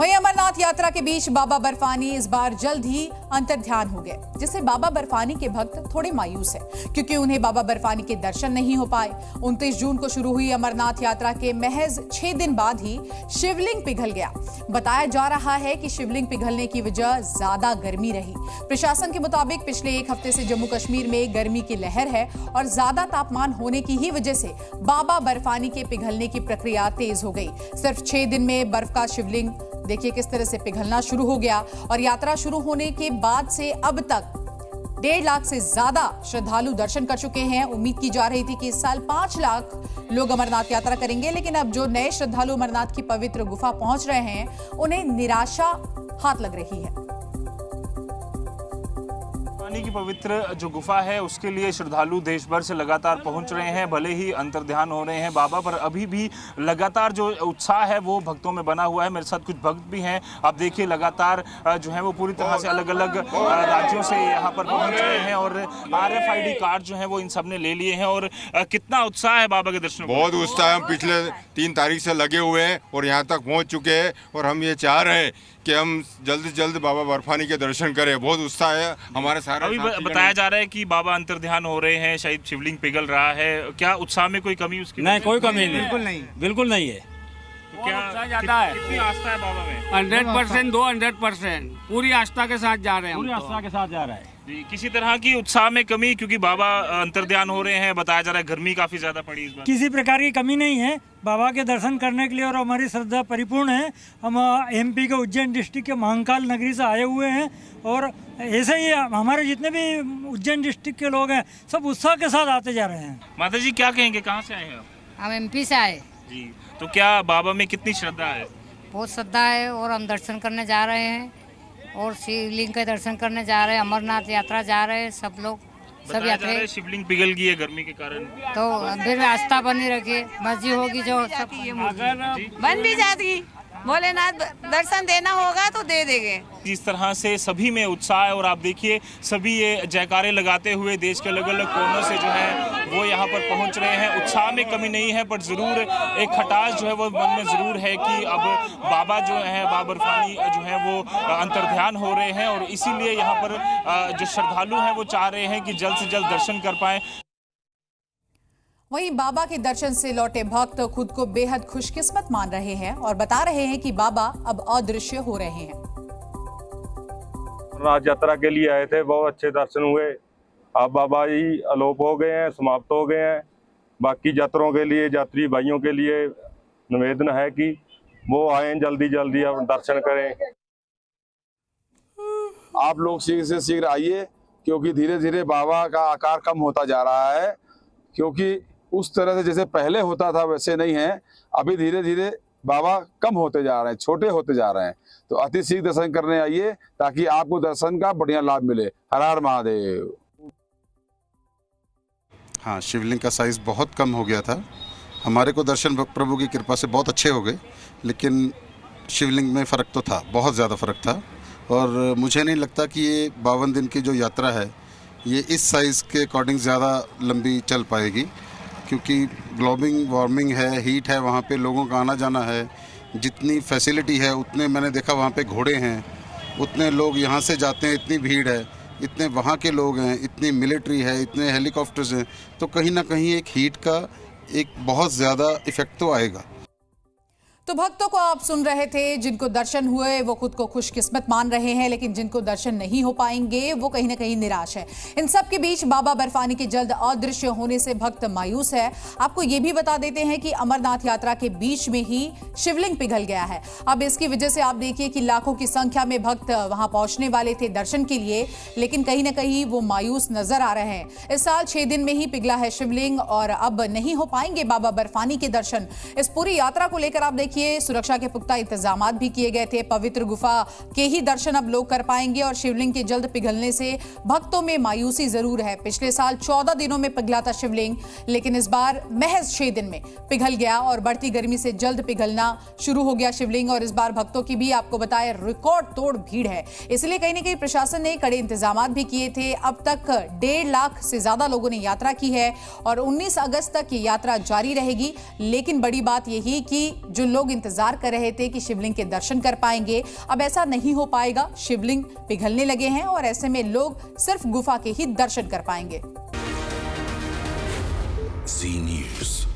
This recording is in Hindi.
वहीं अमरनाथ यात्रा के बीच बाबा बर्फानी इस बार जल्द ही अंतर्ध्यान हो गए, जिससे बाबा बर्फानी के भक्त थोड़े मायूस हैं, क्योंकि उन्हें बाबा बर्फानी के दर्शन नहीं हो पाए। 29 जून को शुरू हुई अमरनाथ यात्रा के महज 6 दिन बाद ही शिवलिंग पिघल गया। बताया जा रहा है कि शिवलिंग पिघलने की वजह ज्यादा गर्मी रही। प्रशासन के मुताबिक पिछले 1 हफ्ते से जम्मू कश्मीर में गर्मी की लहर है और ज्यादा तापमान होने की ही वजह से बाबा बर्फानी के पिघलने की प्रक्रिया तेज हो गई। सिर्फ 6 दिन में बर्फ का शिवलिंग देखिए किस तरह से पिघलना शुरू हो गया और यात्रा शुरू होने के बाद से अब तक 1.5 लाख से ज्यादा श्रद्धालु दर्शन कर चुके हैं। उम्मीद की जा रही थी कि इस साल 5 लाख लोग अमरनाथ यात्रा करेंगे, लेकिन अब जो नए श्रद्धालु अमरनाथ की पवित्र गुफा पहुंच रहे हैं उन्हें निराशा हाथ लग रही है। की पवित्र जो गुफा है उसके लिए श्रद्धालु देश भर से लगातार पहुंच रहे हैं। भले ही अंतर्ध्यान हो रहे हैं बाबा, पर अभी भी लगातार जो उत्साह है वो भक्तों में बना हुआ है। मेरे साथ कुछ भक्त भी हैं, आप देखिए लगातार जो है वो पूरी तरह से अलग अलग राज्यों से यहाँ पर पहुंच रहे हैं और RFID कार्ड जो है वो इन सब ने ले लिए हैं। और कितना उत्साह है बाबा के दर्शन? बहुत उत्साह है। हम पिछले 3 तारीख से लगे हुए हैं और यहाँ तक पहुँच चुके हैं और हम ये चाह रहे हैं कि हम जल्द से जल्द बाबा बर्फानी के दर्शन करें। बहुत उत्साह है हमारे सारे। अभी बताया जा रहा है कि बाबा अंतर्ध्यान हो रहे हैं, शायद शिवलिंग पिघल रहा है। क्या उत्साह में कोई कमी उसकी? नहीं, कोई कमी नहीं, बिल्कुल नहीं है। तो क्या ज्यादा है? कितनी आस्था है बाबा में? 100% 200% पूरी आस्था के साथ जा रहे हैं। पूरी आस्था के साथ जा रहा है जी। किसी तरह की उत्साह में कमी, क्योंकि बाबा अंतर्ध्यान हो रहे हैं, बताया जा रहा है गर्मी काफी ज्यादा पड़ी इस बार। किसी प्रकार की कमी नहीं है बाबा के दर्शन करने के लिए और हमारी श्रद्धा परिपूर्ण है। हम MP के उज्जैन डिस्ट्रिक्ट के महाकाल नगरी से आए हुए हैं और ऐसे ही हमारे जितने भी उज्जैन डिस्ट्रिक्ट के लोग हैं सब उत्साह के साथ आते जा रहे हैं। माता जी क्या कहेंगे, कहाँ से आए हैं आप? हम MP से आए जी। तो क्या बाबा में कितनी श्रद्धा है? बहुत श्रद्धा है और हम दर्शन करने जा रहे हैं और शिवलिंग के दर्शन करने जा रहे हैं। अमरनाथ यात्रा जा रहे हैं सब लोग, सब यात्री। शिवलिंग पिघल गई है गर्मी के कारण, तो फिर आस्था बनी रखिए, मर्जी होगी जो सब बन भी जाती। भोलेनाथ दर्शन देना होगा तो दे देंगे। जिस तरह से सभी में उत्साह है और आप देखिए सभी ये जयकारे लगाते हुए देश के अलग अलग कोनों से जो है वो यहाँ पर पहुँच रहे हैं। उत्साह में कमी नहीं है, पर ज़रूर एक खटास जो है वो मन में ज़रूर है कि अब बाबा जो है बाबा बर्फानी जो है वो अंतर्ध्यान हो रहे हैं और इसीलिए यहाँ पर जो श्रद्धालु हैं वो चाह रहे हैं कि जल्द से जल्द दर्शन कर पाएँ। वहीं बाबा के दर्शन से लौटे भक्त खुद को बेहद खुशकिस्मत मान रहे हैं और बता रहे हैं कि बाबा अब अदृश्य हो रहे हैं। अमरनाथ यात्रा के लिए आए थे, बहुत अच्छे दर्शन हुए। अब बाबा जी अलोप हो गए हैं, समाप्त हो गए हैं। बाकी यात्रियों के लिए, यात्री भाइयों के लिए निवेदन है कि वो आए जल्दी जल्दी अब दर्शन करें। आप लोग शीघ्र से शीघ्र आइए, क्योंकि धीरे धीरे बाबा का आकार कम होता जा रहा है। क्योंकि उस तरह से जैसे पहले होता था वैसे नहीं है। अभी धीरे धीरे बाबा कम होते जा रहे हैं, छोटे होते जा रहे हैं। तो अति शीघ्र दर्शन करने आइए ताकि आपको दर्शन का बढ़िया लाभ मिले। हर हर महादेव। हाँ, शिवलिंग का साइज़ बहुत कम हो गया था। हमारे को दर्शन प्रभु की कृपा से बहुत अच्छे हो गए, लेकिन शिवलिंग में फ़र्क तो था, बहुत ज़्यादा फ़र्क था। और मुझे नहीं लगता कि ये 52 दिन की जो यात्रा है ये इस साइज़ के अकॉर्डिंग ज़्यादा लंबी चल पाएगी, क्योंकि ग्लोबल वार्मिंग है, हीट है, वहाँ पे लोगों का आना जाना है। जितनी फैसिलिटी है उतने मैंने देखा वहाँ पे घोड़े हैं, उतने लोग यहाँ से जाते हैं, इतनी भीड़ है, इतने वहाँ के लोग हैं, इतनी मिलिट्री है, इतने हेलीकॉप्टर्स हैं। तो कहीं ना कहीं एक हीट का एक बहुत ज़्यादा इफ़ेक्ट तो आएगा। तो भक्तों को आप सुन रहे थे, जिनको दर्शन हुए वो खुद को खुशकिस्मत मान रहे हैं, लेकिन जिनको दर्शन नहीं हो पाएंगे वो कहीं ना कहीं निराश है। इन सब के बीच बाबा बर्फानी के जल्द अदृश्य होने से भक्त मायूस है। आपको ये भी बता देते हैं कि अमरनाथ यात्रा के बीच में ही शिवलिंग पिघल गया है। अब इसकी वजह से आप देखिए कि लाखों की संख्या में भक्त वहां पहुंचने वाले थे दर्शन के लिए, लेकिन कहीं ना कहीं वो मायूस नजर आ रहे हैं। इस साल 6 दिन में ही पिघला है शिवलिंग और अब नहीं हो पाएंगे बाबा बर्फानी के दर्शन। इस पूरी यात्रा को लेकर आप देखिए सुरक्षा के पुख्ता इंतजाम भी किए गए थे। पवित्र गुफा के ही दर्शन अब लोग कर पाएंगे और शिवलिंग के जल्द पिघलने से भक्तों में मायूसी जरूर है। पिछले साल 14 दिनों में पिघला था शिवलिंग, लेकिन इस बार महज 6 दिन में पिघल गया और बढ़ती गर्मी से जल्द पिघलना शुरू हो गया शिवलिंग। और इस बार भक्तों की भी आपको बताए रिकॉर्ड तोड़ भीड़ है, इसलिए कहीं ना कहीं प्रशासन ने कड़े इंतजाम भी किए थे। अब तक 1.5 लाख से ज्यादा लोगों ने यात्रा की है और 19 अगस्त तक ये यात्रा जारी रहेगी। लेकिन बड़ी बात यही कि जो लोग लोग इंतजार कर रहे थे कि शिवलिंग के दर्शन कर पाएंगे। अब ऐसा नहीं हो पाएगा। शिवलिंग पिघलने लगे हैं और ऐसे में लोग सिर्फ गुफा के ही दर्शन कर पाएंगे। Zee News.